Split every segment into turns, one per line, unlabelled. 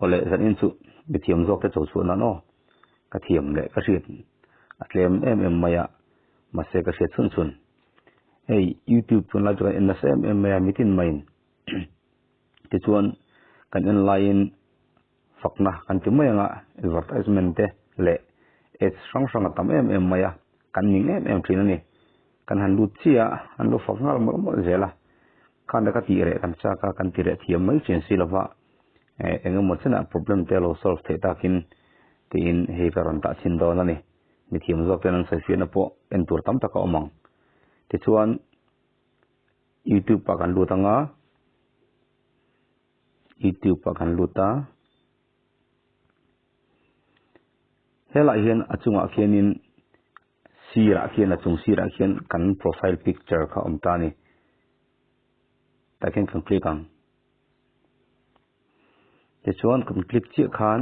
ole zan in chu mi thiam zok te chu na no ka thiam le ka hriat atlem em maya ma se ka hriat chun hey YouTube chun la chu in na sem maya mitin main ti chuan kan online fakna kan ti mai nga advertisement te le ads sang tam maya kan ning thin ani kan han lut chia han lo fakngal mo zela kan da ka ti re kan cha ka kan ti re thiam mai chen silova engemaw chana problem te lo solve the takin tin he karon ta chin do na ni mi thiam zok ten an sai fian po en tur tam taka omang ti chuan YouTube pa kan lutanga YouTube pa kan luta hela hian achunga khianin sira khian achung sira khian kan profile picture kha omta ni takin kan click ang te chuan kan click chi khan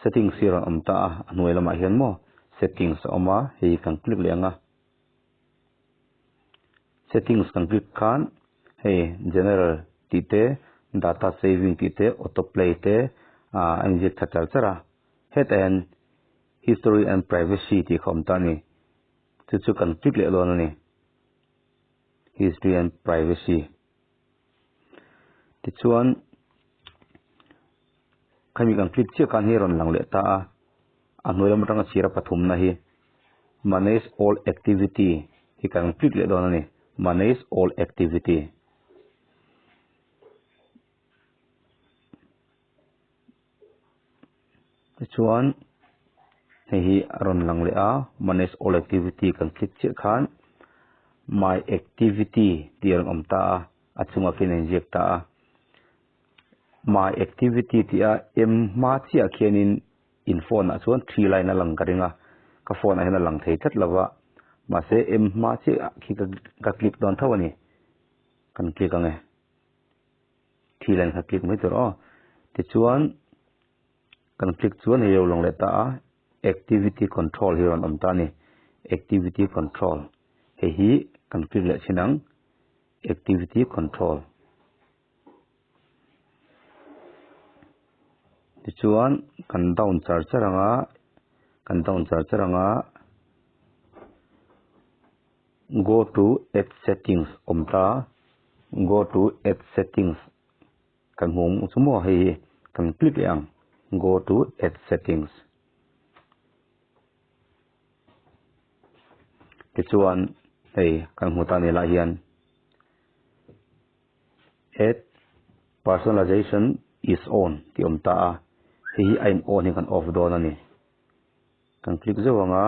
setting sira omta anoi lama hian mo settings oma hei kan click lenga settings kan click khan hei general tite data saving tite autoplay te inject thachal chara het and history and privacy ti khomta ni chu kan click le lo na ni history and privacy ti chuan khami kan click che kan heron lang le ta anoi lam tanga sira pathum na hi manage all activity hi kan click le do na ni manage all activity ti chuan hi aron lang le a manage all activity kan click che khan my activity tiang omta achunga kin inject ta my activity tia em ma chia khianin in phone a chuan 3 line lang karinga ka phone a hena lang thei that lawa ma se em ma chi khi ka click don thawani kan click ange 3 line ka click mai tur ti chuan kan click chuan he long le ta activity control here on omta ni activity control hi kan click le chinang activity control ti chuan kan down char charanga go to add settings omta go to add settings kan hum chumo hei kan click yang go to add settings ti chuan hei kan huta ni la hian add personalization is on ti omta hi I'm on hi kan off do na ni kan click zawanga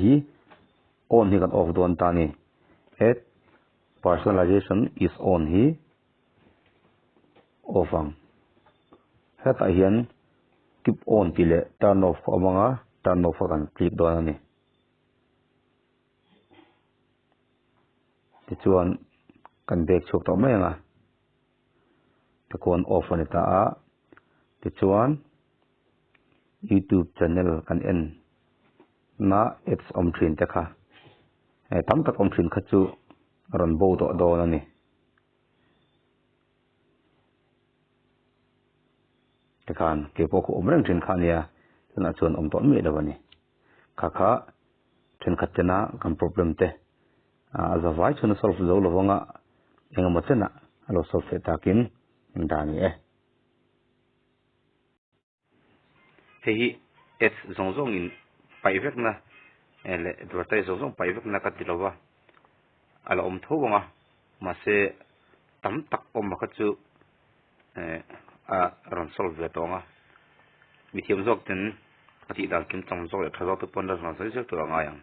hi on hi kan off don ta ni add personalization is on hi off ang heta hian keep on tile turn off amanga turn off kan click don ani ti chuan kan back chok to mai anga takon off ani ta ti chuan YouTube channel kan en na ads om thin te kha tam tak om thin kha chu ron bo do na ni te khan ke po ko omrang thin khan ya na chuan om ton me dawani kha thin khatena kan problem te za vai chuna solve zo lovanga enga machana alo solve takin ndani hei ads zong in paivek na ele advertise zong paivek na ka tilawa ala om thowanga ma se tam tak om ma chu ron solve ve tonga mi thiam zok ten ati dal kim chang zok le thazo to pon da ron sai se to anga yang